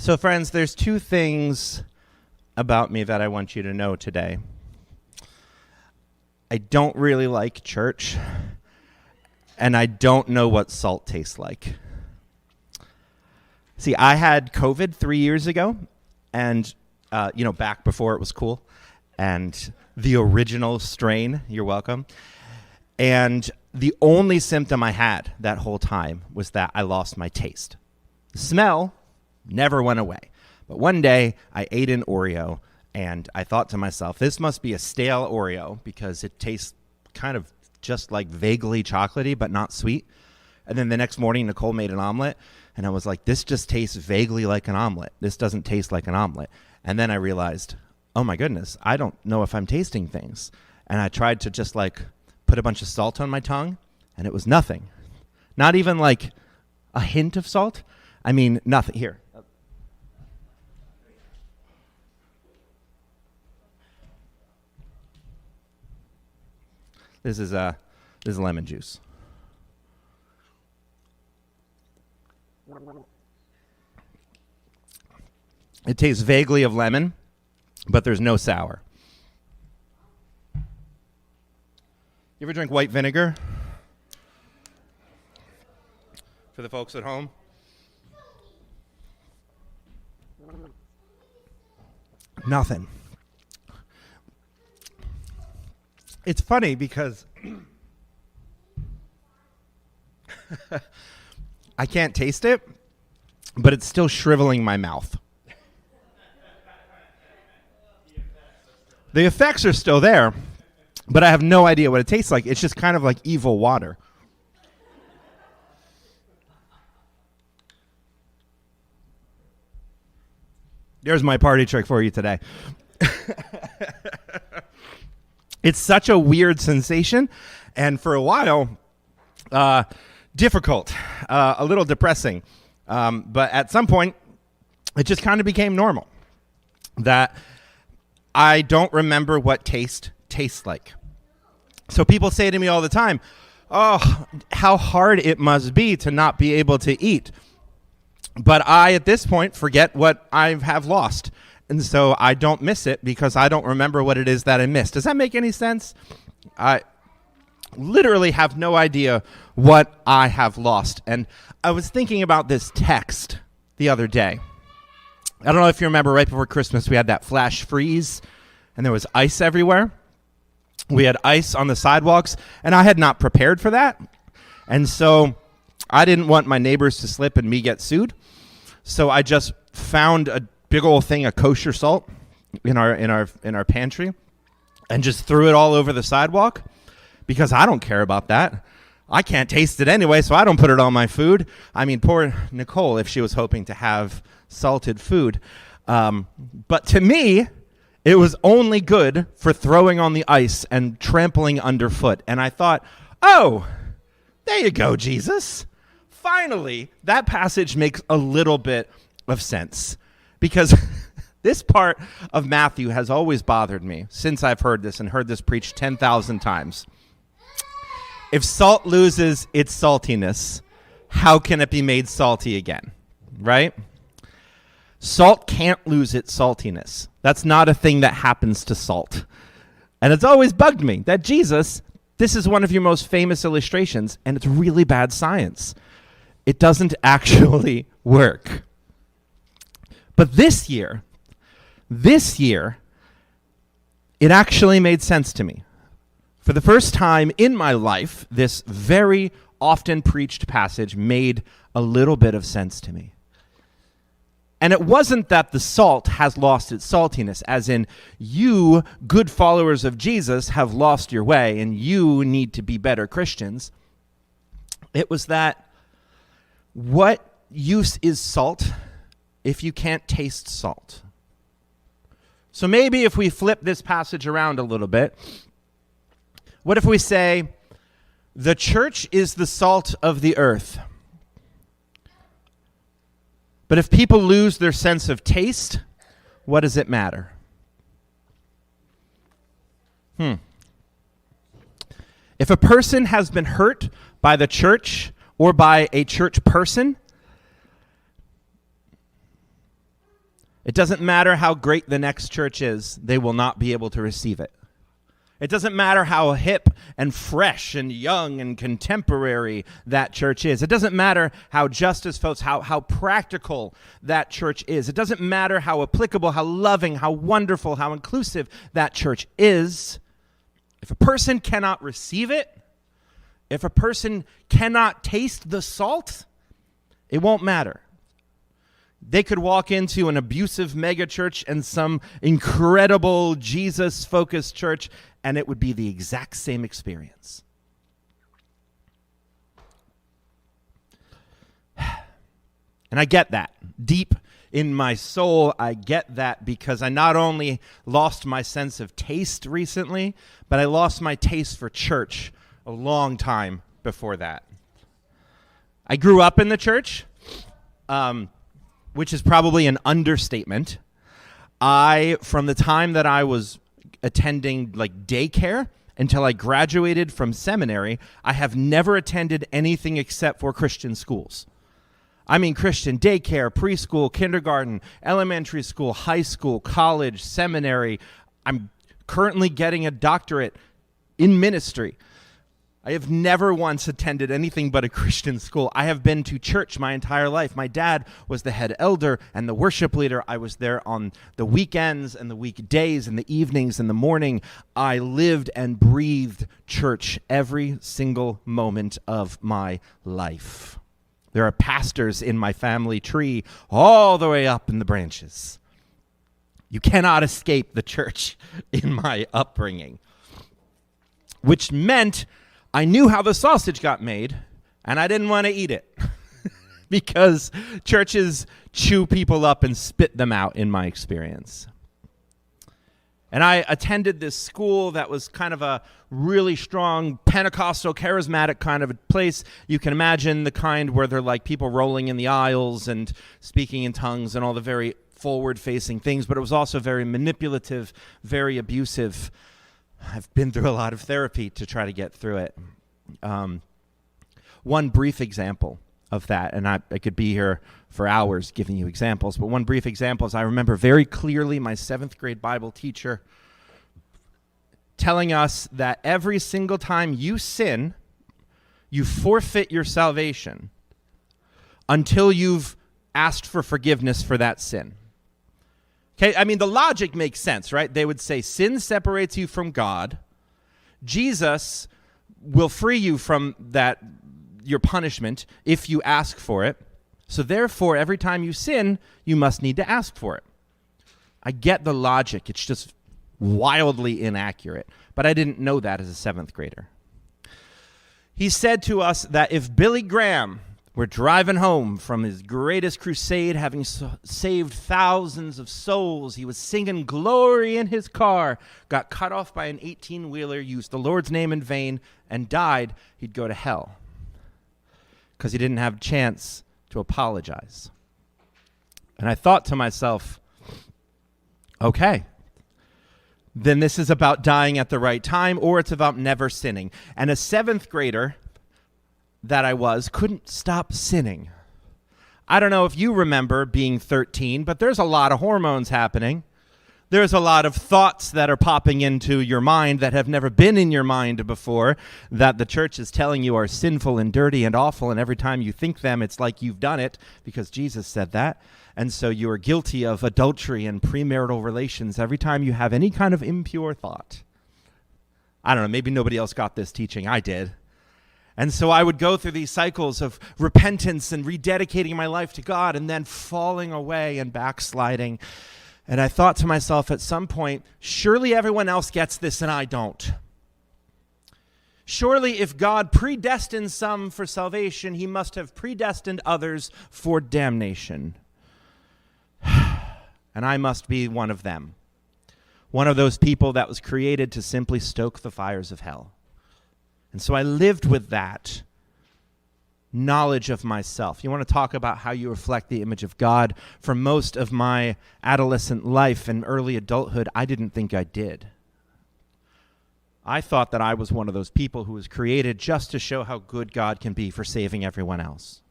So, friends, there's two things about me that I want you to know today. I don't really like church, and I don't know what salt tastes like. See, I had COVID 3 years ago, and, back before it was cool, and the original strain, you're welcome. And the only symptom I had that whole time was that I lost my taste. The smell never went away. But one day, I ate an Oreo, and I thought to myself, this must be a stale Oreo because it tastes kind of just like vaguely chocolatey, but not sweet. And then the next morning, Nicole made an omelet, and I was like, this just tastes vaguely like an omelet. This doesn't taste like an omelet. And then I realized, oh my goodness, I don't know if I'm tasting things. And I tried to just put a bunch of salt on my tongue, and it was nothing. Not even like a hint of salt. I mean, nothing. Here. This is lemon juice. It tastes vaguely of lemon, but there's no sour. You ever drink white vinegar? For the folks at home? Nothing. It's funny because I can't taste it, but it's still shriveling my mouth. The effects are still there, but I have no idea what it tastes like. It's just kind of like evil water. There's my party trick for you today. It's such a weird sensation, and for a while, difficult, a little depressing. But at some point, it just kind of became normal that I don't remember what taste tastes like. So people say to me all the time, oh, how hard it must be to not be able to eat. But I, at this point, forget what I have lost. And so I don't miss it because I don't remember what it is that I missed. Does that make any sense? I literally have no idea what I have lost. And I was thinking about this text the other day. I don't know if you remember, right before Christmas, we had that flash freeze, and there was ice everywhere. We had ice on the sidewalks, and I had not prepared for that. And so I didn't want my neighbors to slip and me get sued. So I just found a big old thing of kosher salt in our pantry and just threw it all over the sidewalk because I don't care about that. I can't taste it anyway, so I don't put it on my food. I mean, poor Nicole, if she was hoping to have salted food. But to me, it was only good for throwing on the ice and trampling underfoot. And I thought, oh, there you go, Jesus. Finally, that passage makes a little bit of sense. Because this part of Matthew has always bothered me since I've heard this and heard this preached 10,000 times. If salt loses its saltiness, how can it be made salty again? Right? Salt can't lose its saltiness. That's not a thing that happens to salt. And it's always bugged me that Jesus, this is one of your most famous illustrations, and it's really bad science. It doesn't actually work. But this year, it actually made sense to me. For the first time in my life, this very often preached passage made a little bit of sense to me. And it wasn't that the salt has lost its saltiness, as in you, good followers of Jesus, have lost your way and you need to be better Christians. It was that what use is salt if you can't taste salt? So maybe if we flip this passage around a little bit, what if we say, the church is the salt of the earth. But if people lose their sense of taste, what does it matter? If a person has been hurt by the church or by a church person, It doesn't matter how great the next church is, they will not be able to receive it. It doesn't matter how hip and fresh and young and contemporary that church is. It doesn't matter how Justice folks, how practical that church is. It doesn't matter how applicable, how loving, how wonderful, how inclusive that church is. If a person cannot receive it, if a person cannot taste the salt, it won't matter. They could walk into an abusive megachurch and some incredible Jesus-focused church, and it would be the exact same experience. And I get that. Deep in my soul, I get that because I not only lost my sense of taste recently, but I lost my taste for church a long time before that. I grew up in the church, which is probably an understatement. From the time that I was attending like daycare until I graduated from seminary, I have never attended anything except for Christian schools. I mean Christian daycare, preschool, kindergarten, elementary school, high school, college, seminary. I'm currently getting a doctorate in ministry. I have never once attended anything but a Christian school. I have been to church my entire life. My dad was the head elder and the worship leader. I was there on the weekends and the weekdays and the evenings and the morning. I lived and breathed church every single moment of my life. There are pastors in my family tree all the way up in the branches. You cannot escape the church in my upbringing, which meant I knew how the sausage got made, and I didn't want to eat it because churches chew people up and spit them out in my experience. And I attended this school that was kind of a really strong Pentecostal, charismatic kind of a place. You can imagine the kind where they're like people rolling in the aisles and speaking in tongues and all the very forward-facing things, but it was also very manipulative, very abusive. I've been through a lot of therapy to try to get through it. One brief example of that, and I could be here for hours giving you examples, but one brief example is I remember very clearly my 7th grade Bible teacher telling us that every single time you sin, you forfeit your salvation until you've asked for forgiveness for that sin. Okay, I mean, the logic makes sense, right? They would say sin separates you from God. Jesus will free you from that, your punishment, if you ask for it. So therefore, every time you sin, you must need to ask for it. I get the logic. It's just wildly inaccurate. But I didn't know that as a 7th grader. He said to us that if Billy Graham were driving home from his greatest crusade, having saved thousands of souls, he was singing glory in his car, got cut off by an 18-wheeler, used the Lord's name in vain, and died, he'd go to hell because he didn't have a chance to apologize. And I thought to myself, okay, then this is about dying at the right time, or it's about never sinning. And a 7th grader that I was couldn't stop sinning. I don't know if you remember being 13, but there's a lot of hormones happening. There's a lot of thoughts that are popping into your mind that have never been in your mind before, that the church is telling you are sinful and dirty and awful, and every time you think them, it's like you've done it, because Jesus said that. And so you are guilty of adultery and premarital relations every time you have any kind of impure thought. I don't know, maybe nobody else got this teaching. I did. And so I would go through these cycles of repentance and rededicating my life to God and then falling away and backsliding. And I thought to myself at some point, surely everyone else gets this and I don't. Surely if God predestined some for salvation, he must have predestined others for damnation. And I must be one of them. One of those people that was created to simply stoke the fires of hell. And so I lived with that knowledge of myself. You want to talk about how you reflect the image of God? For most of my adolescent life and early adulthood, I didn't think I did. I thought that I was one of those people who was created just to show how good God can be for saving everyone else.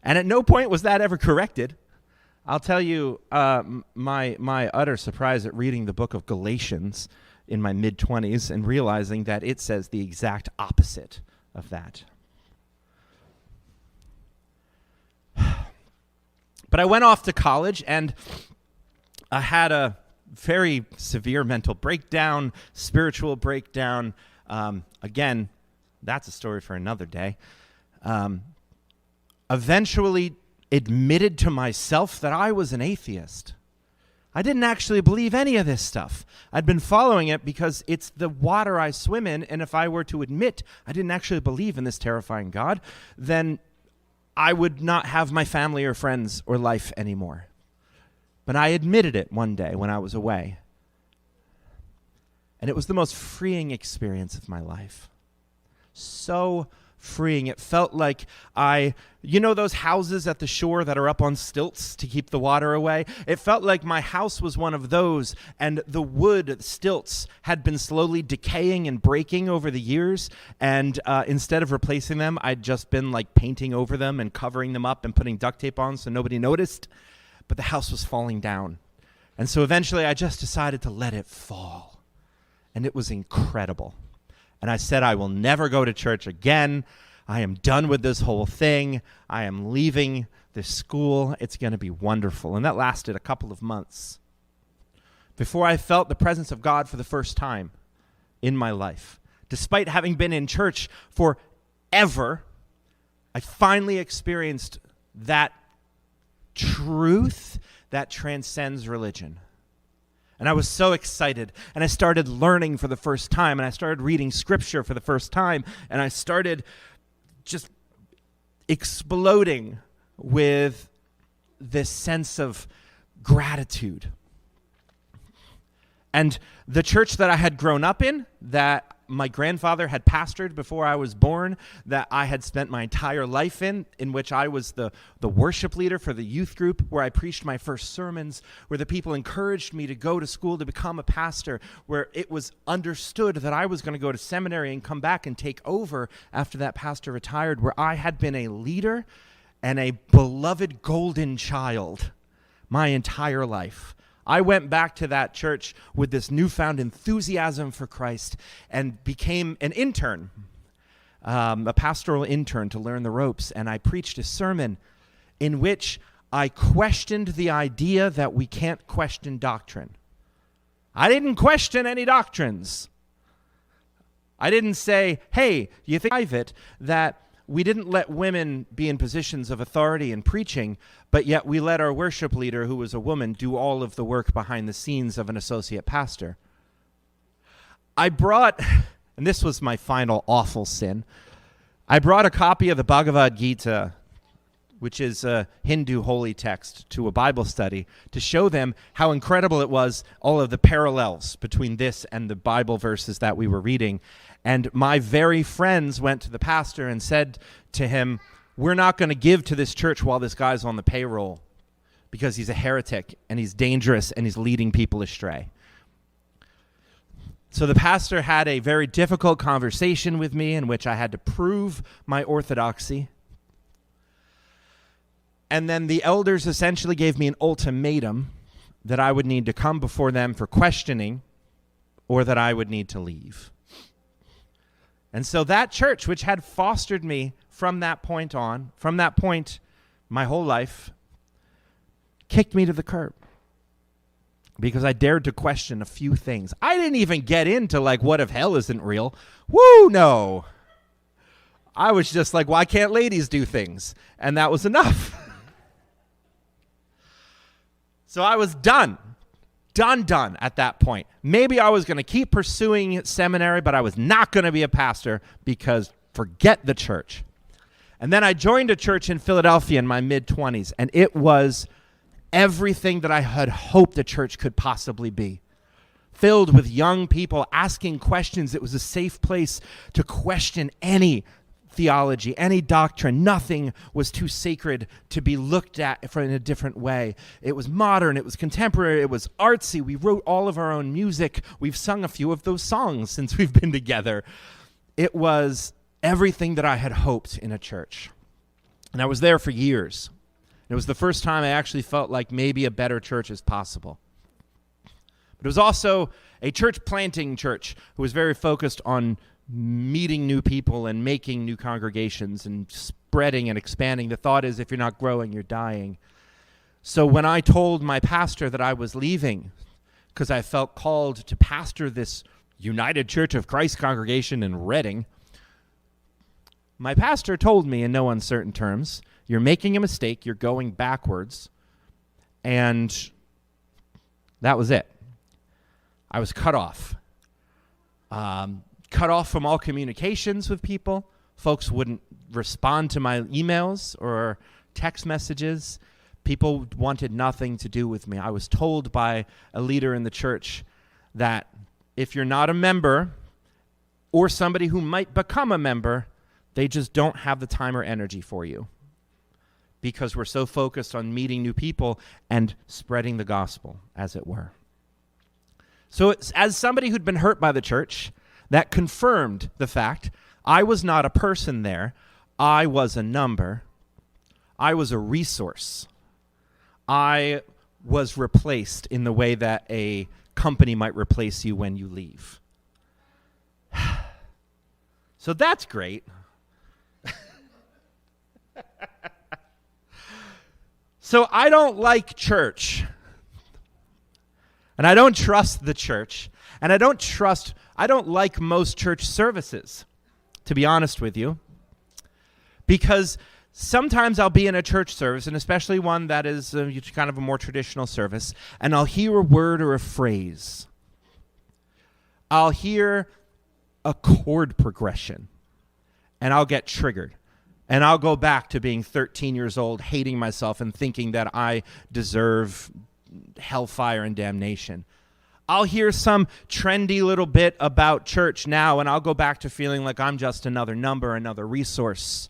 And at no point was that ever corrected. I'll tell you my utter surprise at reading the book of Galatians in my mid-20s and realizing that it says the exact opposite of that. But I went off to college, and I had a very severe mental breakdown, spiritual breakdown. Again, that's a story for another day. Eventually admitted to myself that I was an atheist. I didn't actually believe any of this stuff. I'd been following it because it's the water I swim in, and if I were to admit I didn't actually believe in this terrifying God, then I would not have my family or friends or life anymore. But I admitted it one day when I was away. And it was the most freeing experience of my life. So freeing. It felt like those houses at the shore that are up on stilts to keep the water away? It felt like my house was one of those, and the wood stilts had been slowly decaying and breaking over the years, and instead of replacing them, I'd just been like painting over them and covering them up and putting duct tape on so nobody noticed, but the house was falling down. And so eventually I just decided to let it fall, and it was incredible. And I said, I will never go to church again. I am done with this whole thing. I am leaving this school. It's going to be wonderful. And that lasted a couple of months before I felt the presence of God for the first time in my life. Despite having been in church forever, I finally experienced that truth that transcends religion. And I was so excited, and I started learning for the first time, and I started reading scripture for the first time, and I started just exploding with this sense of gratitude. And the church that I had grown up in, that my grandfather had pastored before I was born, that I had spent my entire life in which I was the worship leader for the youth group, where I preached my first sermons, where the people encouraged me to go to school to become a pastor, where it was understood that I was going to go to seminary and come back and take over after that pastor retired, where I had been a leader and a beloved golden child my entire life. I went back to that church with this newfound enthusiasm for Christ and became an intern, a pastoral intern, to learn the ropes. And I preached a sermon in which I questioned the idea that we can't question doctrine. I didn't question any doctrines. I didn't say, hey, you think that we didn't let women be in positions of authority in preaching, but yet we let our worship leader, who was a woman, do all of the work behind the scenes of an associate pastor. I brought, and this was my final awful sin, I brought a copy of the Bhagavad Gita, which is a Hindu holy text, to a Bible study to show them how incredible it was, all of the parallels between this and the Bible verses that we were reading. And my very friends went to the pastor and said to him, we're not going to give to this church while this guy's on the payroll because he's a heretic and he's dangerous and he's leading people astray. So the pastor had a very difficult conversation with me in which I had to prove my orthodoxy. And then the elders essentially gave me an ultimatum that I would need to come before them for questioning or that I would need to leave. And so that church, which had fostered me from that point on, from that point my whole life, kicked me to the curb because I dared to question a few things. I didn't even get into what if hell isn't real? Woo, no. I was just like, why can't ladies do things? And that was enough. So I was done at that point. Maybe I was going to keep pursuing seminary, but I was not going to be a pastor because forget the church. And then I joined a church in Philadelphia in my mid-20s, and it was everything that I had hoped the church could possibly be. Filled with young people asking questions. It was a safe place to question any theology, any doctrine. Nothing was too sacred to be looked at in a different way. It was modern, it was contemporary, it was artsy. We wrote all of our own music. We've sung a few of those songs since we've been together. It was everything that I had hoped in a church. And I was there for years. It was the first time I actually felt like maybe a better church is possible. But it was also a church planting church who was very focused on meeting new people and making new congregations and spreading and expanding. The thought is, if you're not growing, you're dying. So when I told my pastor that I was leaving because I felt called to pastor this United Church of Christ congregation in Reading, my pastor told me in no uncertain terms, you're making a mistake, you're going backwards, and that was it. I was cut off. Cut off from all communications with people. Folks wouldn't respond to my emails or text messages. People wanted nothing to do with me. I was told by a leader in the church that if you're not a member or somebody who might become a member, they just don't have the time or energy for you because we're so focused on meeting new people and spreading the gospel, as it were. So as somebody who'd been hurt by the church, that confirmed the fact I was not a person there. I was a number. I was a resource. I was replaced in the way that a company might replace you when you leave. So that's great. So I don't like church. And I don't trust the church. And I don't like most church services, to be honest with you. Because sometimes I'll be in a church service, and especially one that is kind of a more traditional service, and I'll hear a word or a phrase. I'll hear a chord progression, and I'll get triggered. And I'll go back to being 13 years old, hating myself and thinking that I deserve hellfire and damnation. I'll hear some trendy little bit about church now, and I'll go back to feeling like I'm just another number, another resource.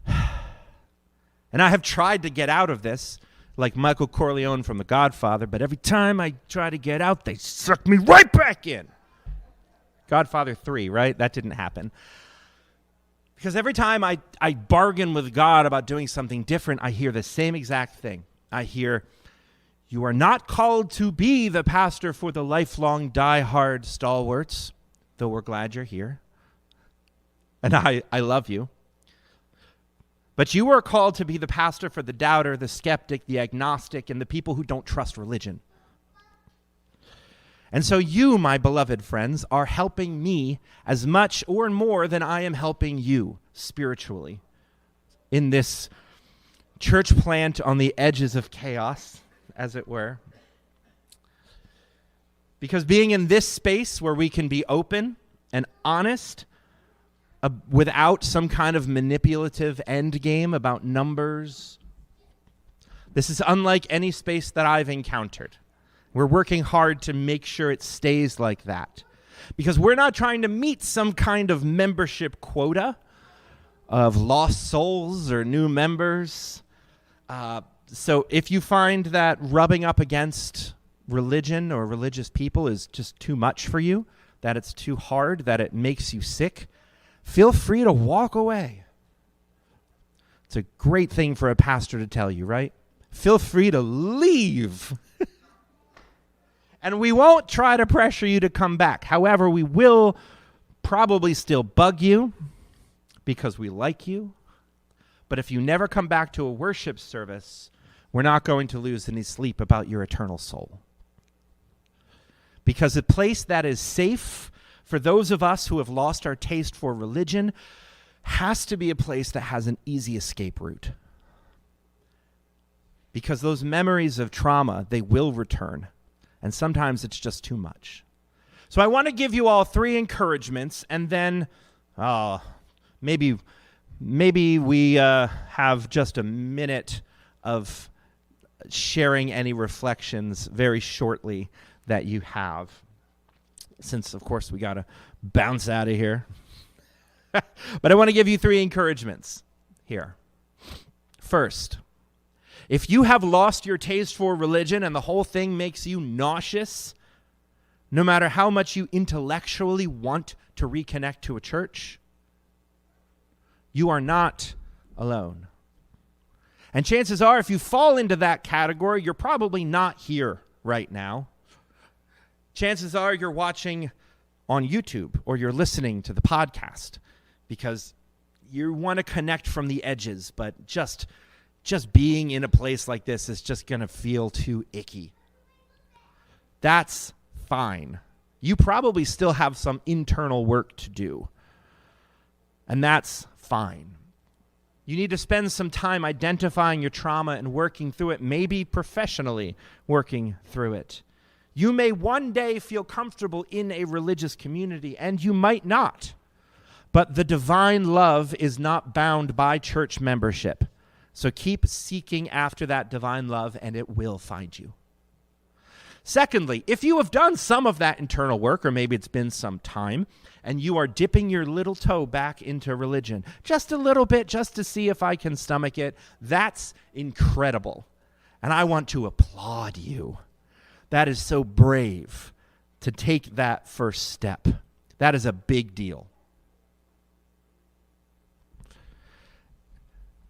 And I have tried to get out of this, like Michael Corleone from The Godfather, but every time I try to get out, they suck me right back in. Godfather 3, right? That didn't happen. Because every time I bargain with God about doing something different, I hear the same exact thing. I hear, you are not called to be the pastor for the lifelong die-hard stalwarts, though we're glad you're here. And I love you. But you are called to be the pastor for the doubter, the skeptic, the agnostic, and the people who don't trust religion. And so you, my beloved friends, are helping me as much or more than I am helping you spiritually in this church plant on the edges of chaos, as it were. Because being in this space where we can be open and honest without some kind of manipulative end game about numbers, this is unlike any space that I've encountered. We're working hard to make sure it stays like that. Because we're not trying to meet some kind of membership quota of lost souls or new members. So if you find that rubbing up against religion or religious people is just too much for you, that it's too hard, that it makes you sick, feel free to walk away. It's a great thing for a pastor to tell you, right? Feel free to leave. And we won't try to pressure you to come back. However, we will probably still bug you because we like you. But if you never come back to a worship service, we're not going to lose any sleep about your eternal soul. Because a place that is safe for those of us who have lost our taste for religion has to be a place that has an easy escape route. Because those memories of trauma, they will return. And sometimes it's just too much. So I want to give you all 3 encouragements, and then maybe we have just a minute of sharing any reflections very shortly that you have, since, of course, we got to bounce out of here. But I want to give you 3 encouragements here. First, if you have lost your taste for religion and the whole thing makes you nauseous, no matter how much you intellectually want to reconnect to a church, you are not alone. And chances are, if you fall into that category, you're probably not here right now. Chances are you're watching on YouTube or you're listening to the podcast because you want to connect from the edges, but just being in a place like this is just going to feel too icky. That's fine. You probably still have some internal work to do, and that's fine. You need to spend some time identifying your trauma and working through it, maybe professionally working through it. You may one day feel comfortable in a religious community, and you might not. But the divine love is not bound by church membership. So keep seeking after that divine love, and it will find you. Secondly, if you have done some of that internal work, or maybe it's been some time, and you are dipping your little toe back into religion, just a little bit, just to see if I can stomach it, that's incredible. And I want to applaud you. That is so brave to take that first step. That is a big deal.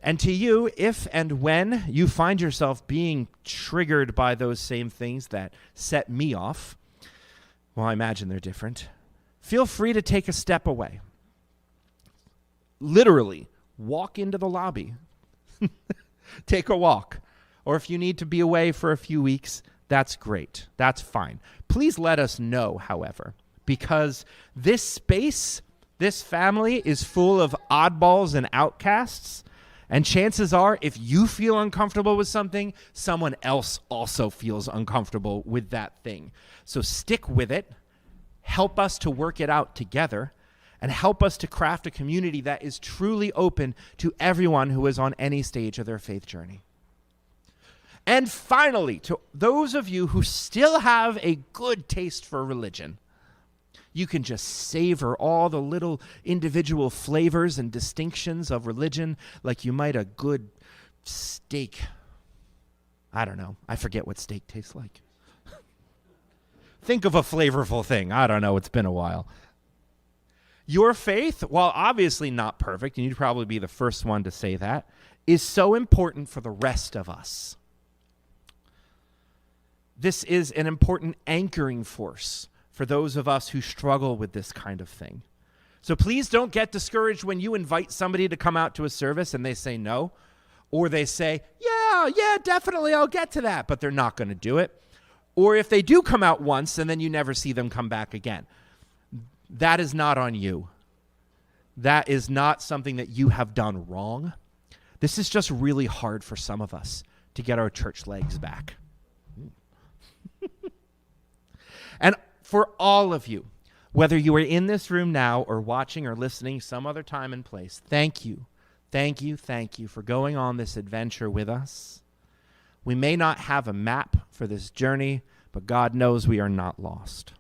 And to you, if and when you find yourself being triggered by those same things that set me off, well, I imagine they're different, feel free to take a step away. Literally, walk into the lobby. Take a walk. Or if you need to be away for a few weeks, that's great. That's fine. Please let us know, however, because this space, this family is full of oddballs and outcasts. And chances are, if you feel uncomfortable with something, someone else also feels uncomfortable with that thing. So stick with it, help us to work it out together, and help us to craft a community that is truly open to everyone who is on any stage of their faith journey. And finally, to those of you who still have a good taste for religion, you can just savor all the little individual flavors and distinctions of religion like you might a good steak. I don't know. I forget what steak tastes like. Think of a flavorful thing. I don't know. It's been a while. Your faith, while obviously not perfect, and you'd probably be the first one to say that, is so important for the rest of us. This is an important anchoring force for those of us who struggle with this kind of thing. So please don't get discouraged when you invite somebody to come out to a service and they say no, or they say, yeah, definitely, I'll get to that, but they're not going to do it. Or if they do come out once and then you never see them come back again. That is not on you. That is not something that you have done wrong. This is just really hard for some of us to get our church legs back. And for all of you, whether you are in this room now or watching or listening some other time and place, thank you for going on this adventure with us. We may not have a map for this journey, but God knows we are not lost.